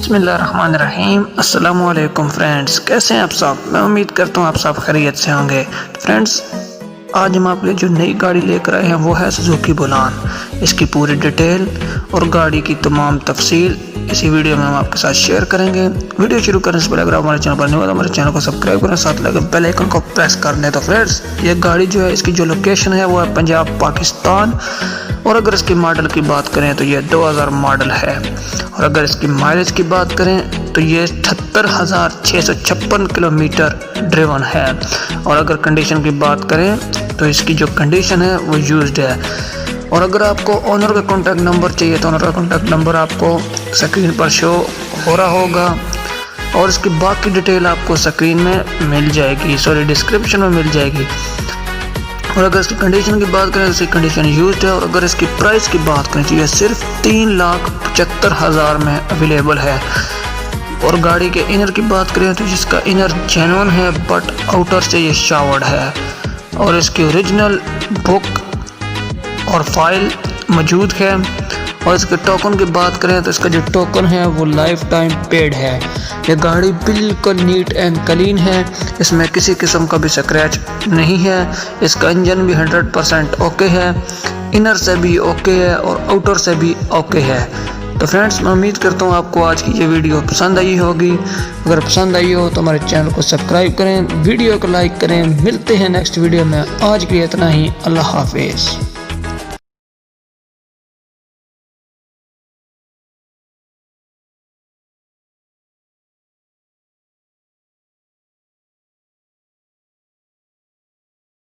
बिस्मिल्लाहिर्रहमानिर्रहीम। अस्सलामु अलैकुम फ्रेंड्स, कैसे हैं आप सब। मैं उम्मीद करता हूँ आप सब खैरियत से होंगे। फ्रेंड्स, आज हम आपके लिए जो नई गाड़ी लेकर आए हैं वो है सुजुकी बुलान। इसकी पूरी डिटेल और गाड़ी की तमाम तफसील इसी वीडियो में हम आपके साथ शेयर करेंगे। वीडियो शुरू करने से पहले अगर आप हमारे चैनल पर नहीं हो तो हमारे चैनल को सब्सक्राइब करें, साथ लगे बेल आइकन को प्रेस कर दें। तो फ्रेंड्स, ये गाड़ी जो है इसकी जो लोकेशन है वो है पंजाब पाकिस्तान। और अगर इसकी मॉडल की बात करें तो ये 2000 मॉडल है। और अगर इसकी माइलेज की बात करें तो ये 78,656 किलोमीटर ड्रिवन है। और अगर कंडीशन की बात करें तो इसकी जो कंडीशन है वो यूज्ड है। और अगर आपको ओनर का कॉन्टैक्ट नंबर चाहिए तो ओनर का कॉन्टैक्ट नंबर आपको स्क्रीन पर शो हो रहा होगा और इसकी बाकी डिटेल आपको स्क्रीन में मिल जाएगी, डिस्क्रिप्शन में मिल जाएगी। और अगर इसकी कंडीशन की बात करें तो इसकी कंडीशन यूज्ड है। और अगर इसकी प्राइस की बात करें तो ये सिर्फ 3,75,000 में अवेलेबल है। और गाड़ी के इनर की बात करें तो जिसका इनर जेन्युइन है बट आउटर से ये शावर्ड है। और इसकी ओरिजिनल बुक और फाइल मौजूद है। और इसके टोकन की बात करें तो इसका जो टोकन है वो लाइफ टाइम पेड है। ये गाड़ी बिल्कुल नीट एंड क्लीन है, इसमें किसी किस्म का भी स्क्रैच नहीं है। इसका इंजन भी 100% ओके है, इनर से भी ओके है और आउटर से भी ओके है। तो फ्रेंड्स, मैं उम्मीद करता हूँ आपको आज की ये वीडियो पसंद आई होगी। अगर पसंद आई हो तो हमारे चैनल को सब्सक्राइब करें, वीडियो को लाइक करें। मिलते हैं नेक्स्ट वीडियो में। आज के लिए इतना ही। अल्लाह हाफिज़।